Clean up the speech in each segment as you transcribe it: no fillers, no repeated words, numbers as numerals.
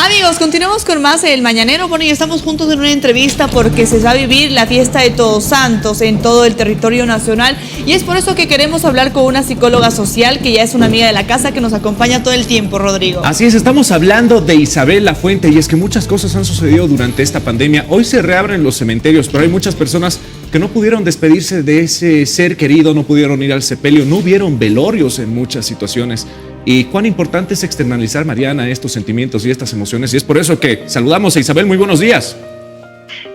Amigos, continuamos con más El Mañanero. Bueno, y estamos juntos en una entrevista porque se va a vivir la fiesta de Todos Santos en todo el territorio nacional, y es por eso que queremos hablar con una psicóloga social que ya es una amiga de la casa que nos acompaña todo el tiempo, Rodrigo. Así es, estamos hablando de Isabel Lafuente, y es que muchas cosas han sucedido durante esta pandemia. Hoy se reabren los cementerios, pero hay muchas personas que no pudieron despedirse de ese ser querido, no pudieron ir al sepelio, no hubieron velorios en muchas situaciones. Y cuán importante es externalizar, Mariana, estos sentimientos y estas emociones. Y es por eso que saludamos a Isabel. Muy buenos días.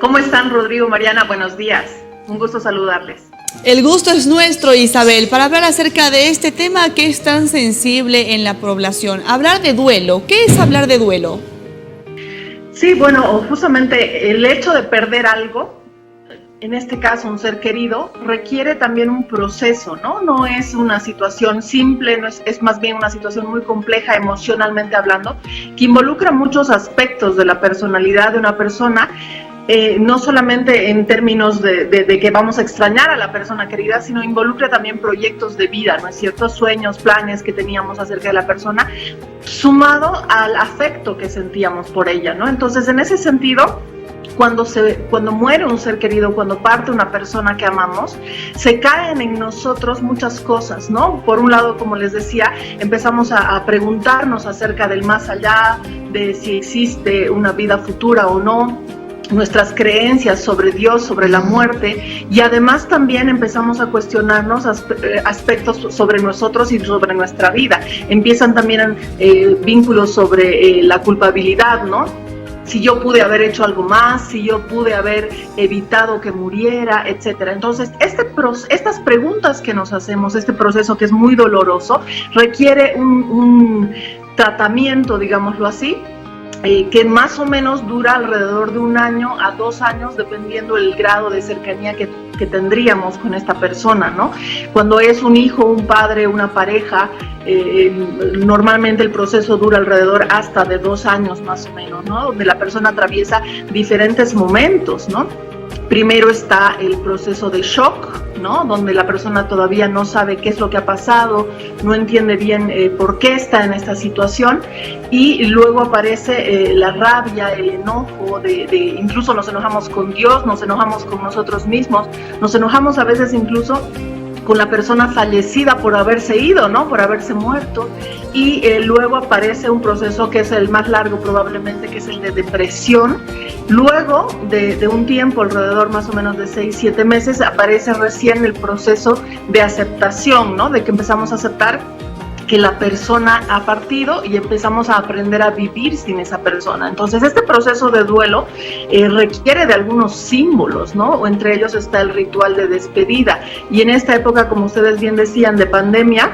¿Cómo están, Rodrigo, Mariana? Buenos días. Un gusto saludarles. El gusto es nuestro, Isabel, para hablar acerca de este tema que es tan sensible en la población. Hablar de duelo. ¿Qué es hablar de duelo? Sí, bueno, justamente el hecho de perder algo, en este caso un ser querido, requiere también un proceso, ¿no? No es una situación simple, es más bien una situación muy compleja emocionalmente hablando, que involucra muchos aspectos de la personalidad de una persona, no solamente en términos de que vamos a extrañar a la persona querida, sino involucra también proyectos de vida, ¿no es cierto? Sueños, planes que teníamos acerca de la persona, sumado al afecto que sentíamos por ella, ¿no? Entonces, en ese sentido, cuando muere un ser querido, cuando parte una persona que amamos, se caen en nosotros muchas cosas, ¿no? Por un lado, como les decía, empezamos a preguntarnos acerca del más allá, de si existe una vida futura o no, nuestras creencias sobre Dios, sobre la muerte, y además también empezamos a cuestionarnos aspectos sobre nosotros y sobre nuestra vida. Empiezan también vínculos sobre la culpabilidad, ¿no? Si yo pude haber hecho algo más, si yo pude haber evitado que muriera, etcétera. Entonces, estas preguntas que nos hacemos, este proceso que es muy doloroso, requiere un tratamiento, digámoslo así, que más o menos dura alrededor de 1 año a 2 años, dependiendo el grado de cercanía que tendríamos con esta persona, ¿no? Cuando es un hijo, un padre, una pareja, normalmente el proceso dura alrededor hasta de 2 años más o menos, ¿no? Donde la persona atraviesa diferentes momentos, ¿no? Primero está el proceso de shock, ¿no? Donde la persona todavía no sabe qué es lo que ha pasado, no entiende bien por qué está en esta situación, y luego aparece la rabia, el enojo, incluso nos enojamos con Dios, nos enojamos con nosotros mismos, nos enojamos a veces incluso con la persona fallecida por haberse ido, ¿no? Por haberse muerto, y luego aparece un proceso que es el más largo probablemente, que es el de depresión. Luego de un tiempo, alrededor más o menos de 6-7 meses, aparece recién el proceso de aceptación, ¿no? De que empezamos a aceptar que la persona ha partido y empezamos a aprender a vivir sin esa persona. Entonces, este proceso de duelo requiere de algunos símbolos, ¿no? O entre ellos está el ritual de despedida. Y en esta época, como ustedes bien decían, de pandemia,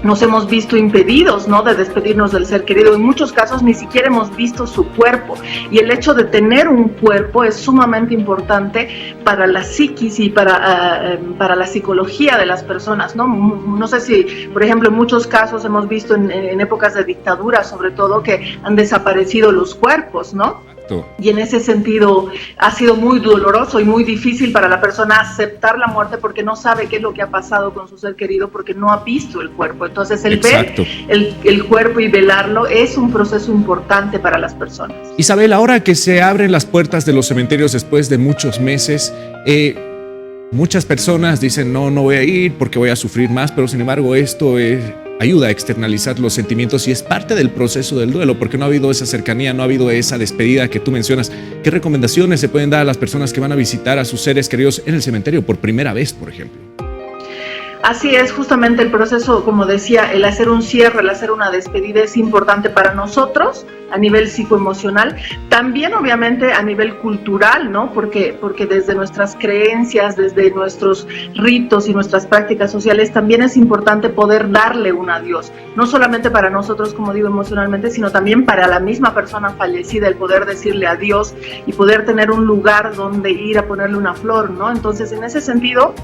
nos hemos visto impedidos, ¿no? De despedirnos del ser querido. En muchos casos ni siquiera hemos visto su cuerpo. Y el hecho de tener un cuerpo es sumamente importante para la psiquis y para la psicología de las personas, ¿no? No sé si, por ejemplo, en muchos casos hemos visto en épocas de dictadura, sobre todo, que han desaparecido los cuerpos, ¿no? Y en ese sentido ha sido muy doloroso y muy difícil para la persona aceptar la muerte, porque no sabe qué es lo que ha pasado con su ser querido, porque no ha visto el cuerpo. Entonces el ver el cuerpo y velarlo es un proceso importante para las personas. Isabel, ahora que se abren las puertas de los cementerios después de muchos meses, muchas personas dicen no voy a ir porque voy a sufrir más, pero sin embargo esto ayuda a externalizar los sentimientos y es parte del proceso del duelo, porque no ha habido esa cercanía, no ha habido esa despedida que tú mencionas. ¿Qué recomendaciones se pueden dar a las personas que van a visitar a sus seres queridos en el cementerio por primera vez, por ejemplo? Así es, justamente el proceso, como decía, el hacer un cierre, el hacer una despedida es importante para nosotros a nivel psicoemocional, también obviamente a nivel cultural, ¿no? Porque desde nuestras creencias, desde nuestros ritos y nuestras prácticas sociales también es importante poder darle un adiós, no solamente para nosotros, como digo, emocionalmente, sino también para la misma persona fallecida, el poder decirle adiós y poder tener un lugar donde ir a ponerle una flor, ¿no? Entonces, en ese sentido,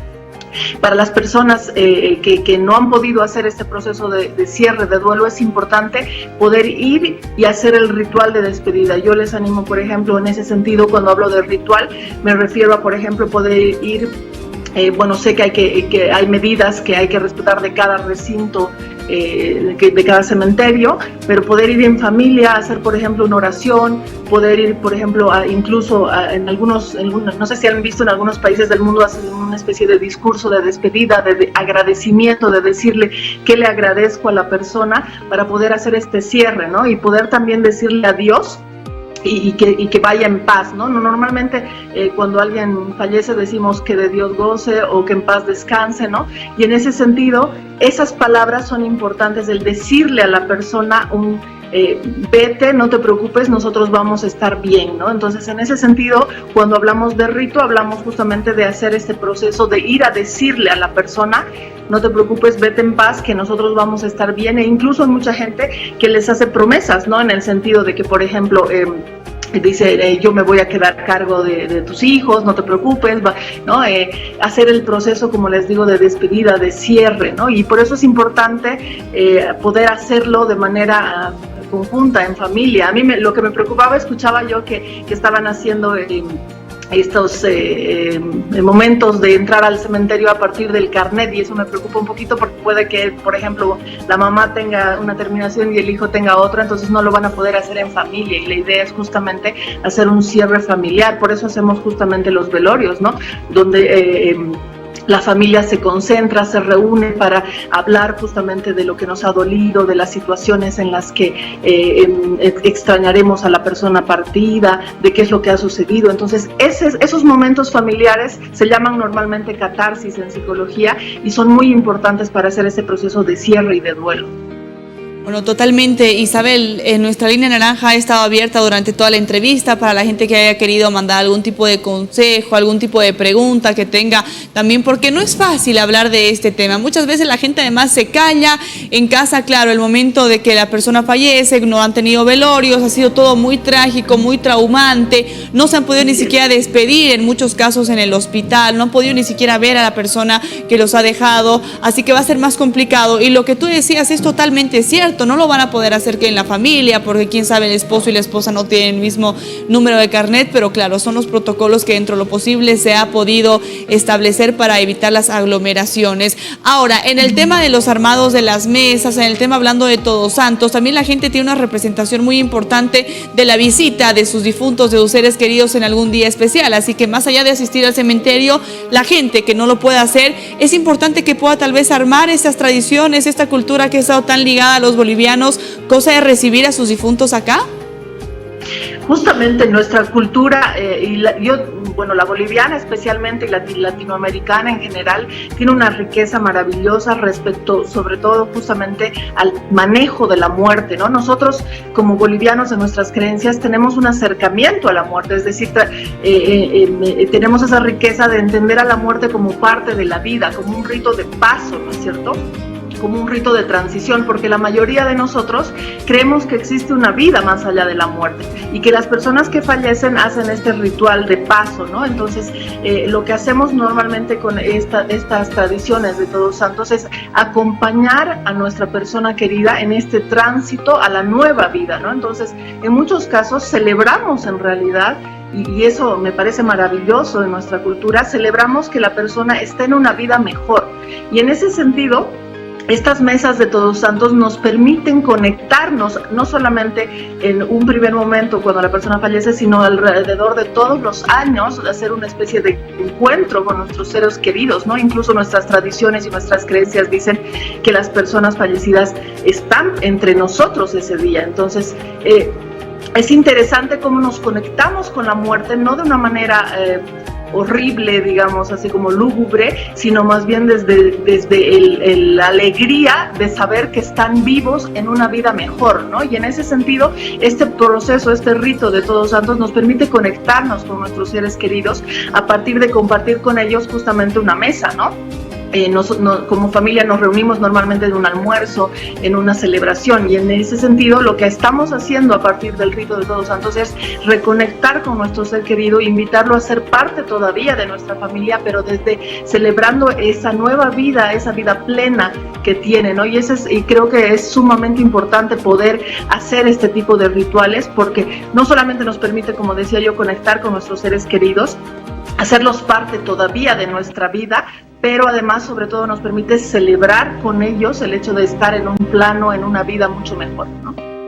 para las personas que no han podido hacer este proceso de cierre, de duelo, es importante poder ir y hacer el ritual de despedida. Yo les animo, por ejemplo, en ese sentido, cuando hablo de ritual, me refiero a, por ejemplo, poder ir, sé que hay medidas que hay que respetar de cada recinto de cada cementerio, pero poder ir en familia a hacer, por ejemplo, una oración, poder ir, por ejemplo, en algunos, no sé si han visto en algunos países del mundo, hacen una especie de discurso de despedida, de agradecimiento, de decirle que le agradezco a la persona para poder hacer este cierre, ¿no? Y poder también decirle adiós. Y que vaya en paz, ¿no? Normalmente cuando alguien fallece decimos que de Dios goce o que en paz descanse, ¿no? Y en ese sentido, esas palabras son importantes, el decirle a la persona vete, no te preocupes, nosotros vamos a estar bien, ¿no? Entonces, en ese sentido, cuando hablamos de rito, hablamos justamente de hacer este proceso de ir a decirle a la persona, no te preocupes, vete en paz, que nosotros vamos a estar bien, e incluso hay mucha gente que les hace promesas, ¿no? En el sentido de que, por ejemplo, dice, yo me voy a quedar a cargo de tus hijos, no te preocupes, ¿no? Hacer el proceso, como les digo, de despedida, de cierre, ¿no? Y por eso es importante poder hacerlo de manera conjunta, en familia. A mí lo que me preocupaba, escuchaba yo que estaban haciendo estos momentos de entrar al cementerio a partir del carnet, y eso me preocupa un poquito porque puede que, por ejemplo, la mamá tenga una terminación y el hijo tenga otra, entonces no lo van a poder hacer en familia, y la idea es justamente hacer un cierre familiar. Por eso hacemos justamente los velorios, ¿no? Donde la familia se concentra, se reúne para hablar justamente de lo que nos ha dolido, de las situaciones en las que extrañaremos a la persona partida, de qué es lo que ha sucedido. Entonces, esos momentos familiares se llaman normalmente catarsis en psicología y son muy importantes para hacer ese proceso de cierre y de duelo. Bueno, totalmente. Isabel, nuestra línea naranja ha estado abierta durante toda la entrevista para la gente que haya querido mandar algún tipo de consejo, algún tipo de pregunta que tenga también, porque no es fácil hablar de este tema. Muchas veces la gente además se calla en casa. Claro, el momento de que la persona fallece, no han tenido velorios, ha sido todo muy trágico, muy traumante, no se han podido ni siquiera despedir en muchos casos en el hospital, no han podido ni siquiera ver a la persona que los ha dejado, así que va a ser más complicado. Y lo que tú decías es totalmente cierto. No lo van a poder hacer que en la familia, porque quién sabe, el esposo y la esposa no tienen el mismo número de carnet, pero claro, son los protocolos que dentro de lo posible se ha podido establecer para evitar las aglomeraciones. Ahora, en el tema de los armados de las mesas, en el tema hablando de Todos Santos, también la gente tiene una representación muy importante de la visita de sus difuntos, de sus seres queridos en algún día especial, así que más allá de asistir al cementerio, la gente que no lo puede hacer, es importante que pueda tal vez armar estas tradiciones, esta cultura que ha estado tan ligada a los bolivianos, cosa de recibir a sus difuntos acá. Justamente nuestra cultura, la boliviana especialmente y la latinoamericana en general, tiene una riqueza maravillosa respecto, sobre todo justamente al manejo de la muerte, ¿no? Nosotros como bolivianos en nuestras creencias tenemos un acercamiento a la muerte, es decir, tenemos esa riqueza de entender a la muerte como parte de la vida, como un rito de paso, ¿no es cierto? Como un rito de transición, porque la mayoría de nosotros creemos que existe una vida más allá de la muerte y que las personas que fallecen hacen este ritual de paso, ¿no? Entonces, lo que hacemos normalmente con estas tradiciones de Todos Santos es acompañar a nuestra persona querida en este tránsito a la nueva vida, ¿no? Entonces, en muchos casos celebramos en realidad, y eso me parece maravilloso en nuestra cultura, celebramos que la persona está en una vida mejor. Y en ese sentido, estas mesas de Todos Santos nos permiten conectarnos, no solamente en un primer momento cuando la persona fallece, sino alrededor de todos los años, hacer una especie de encuentro con nuestros seres queridos, ¿no? Incluso nuestras tradiciones y nuestras creencias dicen que las personas fallecidas están entre nosotros ese día. Entonces, es interesante cómo nos conectamos con la muerte, no de una manera horrible, digamos, así como lúgubre, sino más bien desde la alegría de saber que están vivos en una vida mejor, ¿no? Y en ese sentido, este proceso, este rito de Todos Santos nos permite conectarnos con nuestros seres queridos a partir de compartir con ellos justamente una mesa, ¿no? Como familia nos reunimos normalmente en un almuerzo, en una celebración, y en ese sentido lo que estamos haciendo a partir del rito de Todos Santos es reconectar con nuestro ser querido, invitarlo a ser parte todavía de nuestra familia, pero desde celebrando esa nueva vida, esa vida plena que tiene, ¿no? Y creo que es sumamente importante poder hacer este tipo de rituales, porque no solamente nos permite, como decía yo, conectar con nuestros seres queridos, hacerlos parte todavía de nuestra vida, pero además, sobre todo, nos permite celebrar con ellos el hecho de estar en un plano, en una vida mucho mejor, ¿no?